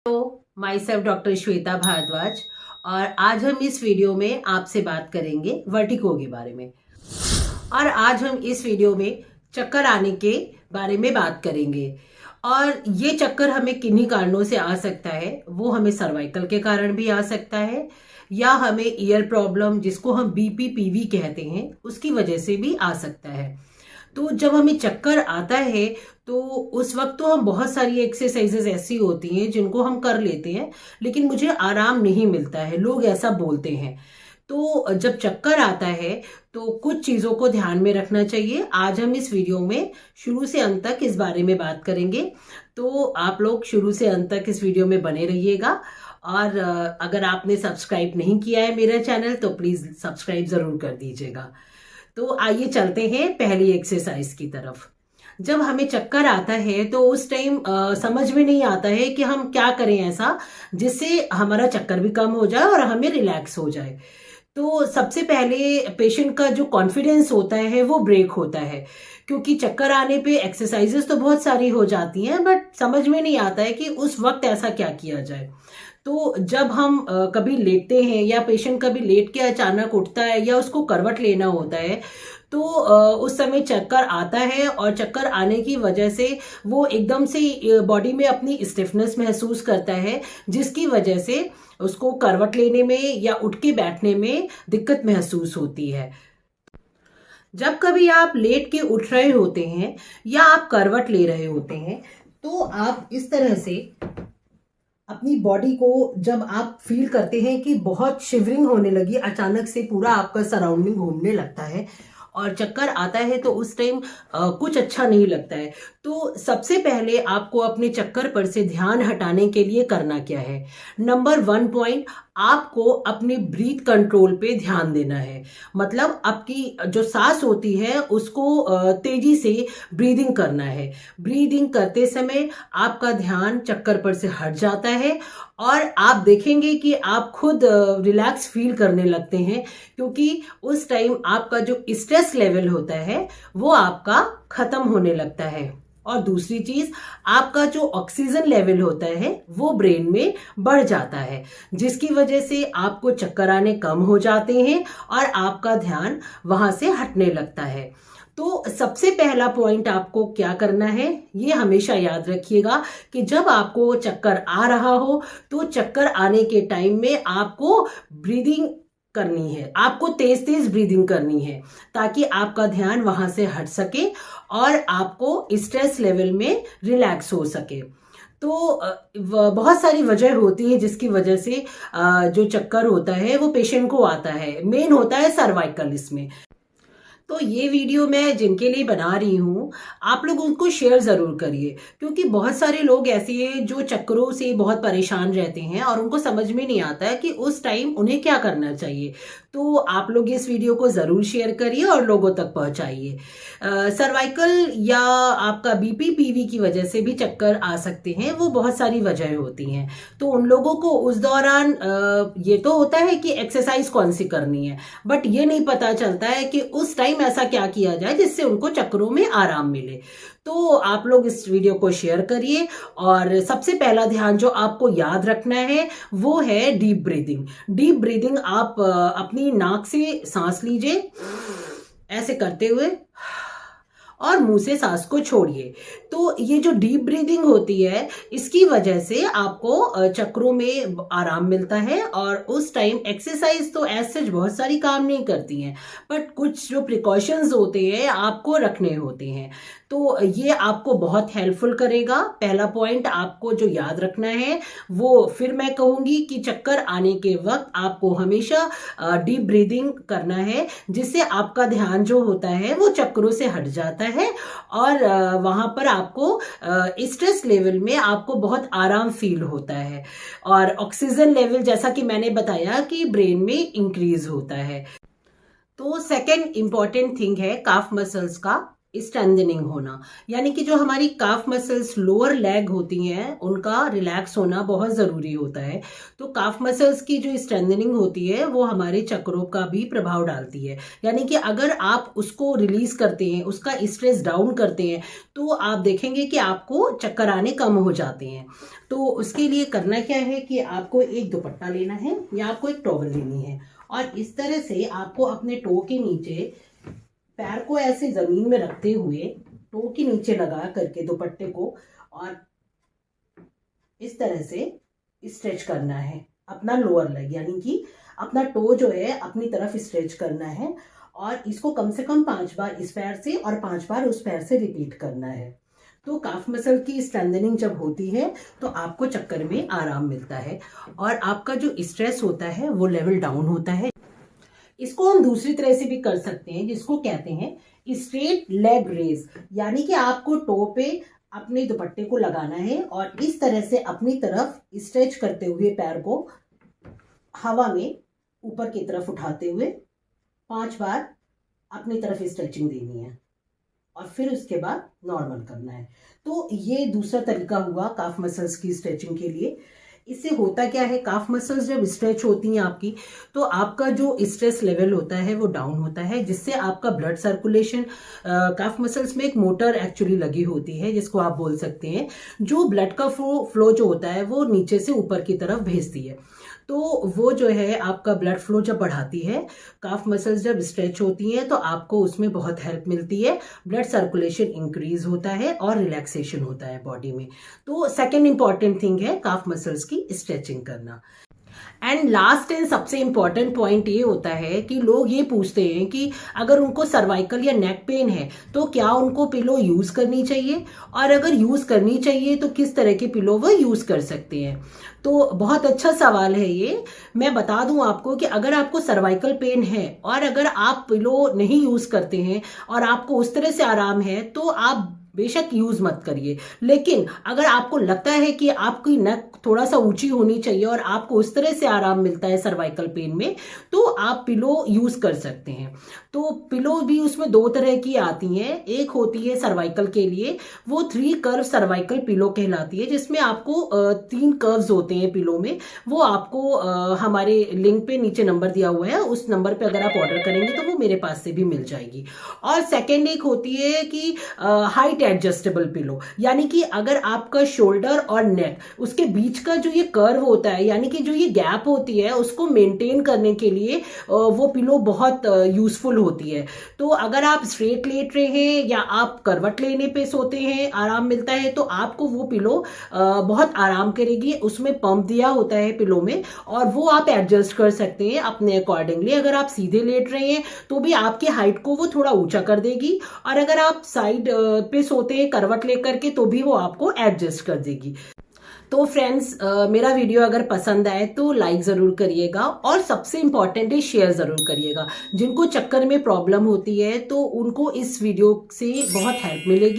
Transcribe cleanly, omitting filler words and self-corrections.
तो myself doctor Shweta Bhardwaj. और आज हम इस वीडियो में आपसे बात करेंगे वर्टिगो के बारे में। और आज हम इस वीडियो में चक्कर आने के बारे में बात करेंगे। और ये चक्कर हमें किन्हीं कारणों से आ सकता है। वो हमें सर्वाइकल के कारण भी आ सकता है, या हमें ईयर प्रॉब्लम जिसको हम बीपीपीवी कहते हैं उसकी वजह से भी आ सकता है। तो जब हमें चक्कर आता है तो उस वक्त तो हम बहुत सारी एक्सरसाइजेस ऐसी होती हैं जिनको हम कर लेते हैं, लेकिन मुझे आराम नहीं मिलता है, लोग ऐसा बोलते हैं। तो जब चक्कर आता है तो कुछ चीजों को ध्यान में रखना चाहिए। आज हम इस वीडियो में शुरू से अंत तक इस बारे में बात करेंगे, तो आप लोग शुरू से अंत तक इस वीडियो में बने रहिएगा। और अगर आपने सब्सक्राइब नहीं किया है मेरा चैनल तो प्लीज सब्सक्राइब जरूर कर दीजिएगा। तो आइए चलते हैं पहली एक्सरसाइज की तरफ। जब हमें चक्कर आता है तो उस टाइम समझ में नहीं आता है कि हम क्या करें ऐसा जिससे हमारा चक्कर भी कम हो जाए और हमें रिलैक्स हो जाए। तो सबसे पहले पेशेंट का जो कॉन्फिडेंस होता है वो ब्रेक होता है, क्योंकि चक्कर आने पे एक्सरसाइजेस तो बहुत सारी हो जाती हैं, बट समझ में नहीं आता है कि उस वक्त ऐसा क्या किया जाए। तो जब हम कभी लेटते हैं या पेशेंट कभी लेट के अचानक उठता है या उसको करवट लेना होता है, तो उस समय चक्कर आता है और चक्कर आने की वजह से वो एकदम से बॉडी में अपनी स्टिफनेस महसूस करता है, जिसकी वजह से उसको करवट लेने में या उठ के बैठने में दिक्कत महसूस होती है। जब कभी आप लेट के उठ रहे होते हैं या आप करवट ले रहे होते हैं तो आप इस तरह से अपनी बॉडी को जब आप फील करते हैं कि बहुत शिवरिंग होने लगी, अचानक से पूरा आपका सराउंडिंग घूमने लगता है और चक्कर आता है, तो उस टाइम कुछ अच्छा नहीं लगता है। तो सबसे पहले आपको अपने चक्कर पर से ध्यान हटाने के लिए करना क्या है। नंबर 1 पॉइंट, आपको अपने ब्रीथ कंट्रोल पे ध्यान देना है। मतलब आपकी जो सांस होती है उसको तेजी से ब्रीदिंग करना है। ब्रीदिंग करते समय आपका ध्यान चक्कर पर से हट जाता है और आप देखेंगे कि आप खुद रिलैक्स फील करने लगते हैं, क्योंकि उस टाइम आपका जो स्ट्रेस लेवल होता है वो आपका खत्म होने लगता है। और दूसरी चीज, आपका जो ऑक्सीजन लेवल होता है वो ब्रेन में बढ़ जाता है, जिसकी वजह से आपको चक्कर आने कम हो जाते हैं और आपका ध्यान वहां से हटने लगता है। तो सबसे पहला पॉइंट आपको क्या करना है, ये हमेशा याद रखिएगा कि जब आपको चक्कर आ रहा हो तो चक्कर आने के टाइम में आपको ब्रीदिंग करनी है, आपको तेज तेज ब्रीदिंग करनी है, ताकि आपका ध्यान वहां से हट सके और आपको स्ट्रेस लेवल में रिलैक्स हो सके। तो बहुत सारी वजह होती है जिसकी वजह से जो चक्कर होता है वो पेशेंट को आता है। मेन होता है सर्वाइकल इसमें। तो ये वीडियो मैं जिनके लिए बना रही हूँ, आप लोग उनको शेयर जरूर करिए, क्योंकि बहुत सारे लोग ऐसे हैं जो चक्करों से बहुत परेशान रहते हैं और उनको समझ में नहीं आता है कि उस टाइम उन्हें क्या करना चाहिए। तो आप लोग इस वीडियो को जरूर शेयर करिए और लोगों तक पहुंचाइए। सर्वाइकल या आपका बीपीपीवी की वजह से भी चक्कर आ सकते हैं, वो बहुत सारी वजह होती हैं। तो उन लोगों को उस दौरान ये तो होता है कि एक्सरसाइज कौन सी करनी है, बट ये नहीं पता चलता है कि उस टाइम ऐसा क्या किया जाए जिससे उनको चक्करों में आराम मिले। तो आप लोग इस वीडियो को शेयर करिए। और सबसे पहला ध्यान जो आपको याद रखना है वो है डीप ब्रीदिंग। डीप ब्रीदिंग आप अपनी नाक से सांस लीजिए ऐसे करते हुए और मुंह से सांस को छोड़िए। तो ये जो डीप ब्रीदिंग होती है इसकी वजह से आपको चक्रों में आराम मिलता है। और उस टाइम एक्सरसाइज तो एज सच बहुत सारी काम नहीं करती हैं, बट कुछ जो प्रिकॉशंस होते हैं आपको रखने होते हैं। तो ये आपको बहुत हेल्पफुल करेगा। पहला पॉइंट आपको जो याद रखना है वो फिर मैं कहूंगी कि चक्कर आने के वक्त आपको हमेशा डीप ब्रीदिंग करना है, जिससे आपका ध्यान जो होता है वो चक्करों से हट जाता है और वहां पर आपको स्ट्रेस लेवल में आपको बहुत आराम फील होता है और ऑक्सीजन लेवल जैसा कि मैंने बताया कि ब्रेन में इंक्रीज होता है। तो सेकेंड इंपॉर्टेंट थिंग है काफ मसल्स का स्ट्रेंथनिंग होना, यानी कि जो हमारी काफ मसल्स लोअर लेग होती हैं उनका रिलैक्स होना बहुत जरूरी होता है। तो काफ मसल्स की जो स्ट्रेंथनिंग होती है वो हमारे चक्रों का भी प्रभाव डालती है, यानी कि अगर आप उसको रिलीज करते हैं, उसका स्ट्रेस डाउन करते हैं, तो आप देखेंगे कि आपको चक्कर आने कम हो जाते हैं। तो उसके लिए करना क्या है कि आपको एक दुपट्टा लेना है या आपको एक टॉवल लेनी है, और इस तरह से आपको अपने टो के नीचे पैर को ऐसे जमीन में रखते हुए टो के नीचे लगा करके दुपट्टे को, और इस तरह से स्ट्रेच करना है अपना लोअर लेग, यानी कि अपना टो जो है अपनी तरफ स्ट्रेच करना है, और इसको कम से कम 5 बार इस पैर से और 5 बार उस पैर से रिपीट करना है। तो काफ मसल की स्ट्रेंथनिंग जब होती है तो आपको चक्कर में आराम मिलता है और आपका जो स्ट्रेस होता है वो लेवल डाउन होता है। इसको हम दूसरी तरह से भी कर सकते हैं, जिसको कहते हैं स्ट्रेट लेग रेज, यानी कि आपको टो पे अपने दुपट्टे को लगाना है और इस तरह से अपनी तरफ स्ट्रेच करते हुए पैर को हवा में ऊपर की तरफ उठाते हुए 5 बार अपनी तरफ स्ट्रेचिंग देनी है और फिर उसके बाद नॉर्मल करना है। तो ये दूसरा तरीका हुआ काफ मसल्स की स्ट्रेचिंग के लिए। इससे होता क्या है, काफ मसल्स जब स्ट्रेच होती हैं आपकी, तो आपका जो स्ट्रेस लेवल होता है वो डाउन होता है, जिससे आपका ब्लड सर्कुलेशन, काफ मसल्स में एक मोटर एक्चुअली लगी होती है जिसको आप बोल सकते हैं, जो ब्लड का फ्लो जो होता है वो नीचे से ऊपर की तरफ भेजती है। तो वो जो है आपका ब्लड फ्लो जब बढ़ाती है, काफ मसल्स जब स्ट्रेच होती हैं तो आपको उसमें बहुत हेल्प मिलती है, ब्लड सर्कुलेशन इंक्रीज होता है और रिलैक्सेशन होता है बॉडी में। तो सेकेंड इंपॉर्टेंट थिंग है काफ मसल्स की स्ट्रेचिंग करना। एंड लास्ट एंड सबसे इंपॉर्टेंट पॉइंट ये होता है कि लोग ये पूछते हैं कि अगर उनको सर्वाइकल या नेक पेन है तो क्या उनको पिलो यूज करनी चाहिए, और अगर यूज करनी चाहिए तो किस तरह के पिलो वो यूज कर सकते हैं। तो बहुत अच्छा सवाल है ये। मैं बता दूं आपको कि अगर आपको सर्वाइकल पेन है और अगर आप पिलो नहीं यूज करते हैं और आपको उस तरह से आराम है तो आप बेशक यूज मत करिए, लेकिन अगर आपको लगता है कि आपकी नेक थोड़ा सा ऊंची होनी चाहिए और आपको उस तरह से आराम मिलता है सर्वाइकल पेन में, तो आप पिलो यूज कर सकते हैं। तो पिलो भी उसमें 2 तरह की आती हैं। एक होती है सर्वाइकल के लिए, वो 3 कर्व सर्वाइकल पिलो कहलाती है, जिसमें आपको 3 कर्व्स होते हैं पिलो में। वो आपको हमारे लिंक पे नीचे नंबर दिया हुआ है, उस नंबर पे अगर आप ऑर्डर करेंगे तो वो मेरे पास से भी मिल जाएगी। और सेकेंड एक होती है कि हाइट एडजस्टेबल पिलो, यानी कि अगर आपका शोल्डर और नेक उसके बीच का जो ये कर्व होता है, यानी कि जो ये गैप होती है, उसको मेंटेन करने के लिए वो पिलो बहुत यूजफुल होती है। तो अगर आप स्ट्रेट लेट रहे हैं या आप करवट लेने पे सोते हैं, आराम मिलता है, तो आपको वो पिलो बहुत आराम करेगी। उसमें पंप दिया होता है पिलो में और वो आप एडजस्ट कर सकते हैं अपने अकॉर्डिंगली। अगर आप सीधे लेट रहे हैं तो भी आपकी हाइट को वो थोड़ा ऊंचा कर देगी, और अगर आप साइड पे सोते हैं करवट लेकर के तो भी वो आपको एडजस्ट कर देगी। तो फ्रेंड्स, मेरा वीडियो अगर पसंद आए तो लाइक जरूर करिएगा, और सबसे इंपॉर्टेंट है शेयर जरूर करिएगा। जिनको चक्कर में प्रॉब्लम होती है तो उनको इस वीडियो से बहुत हेल्प मिलेगी।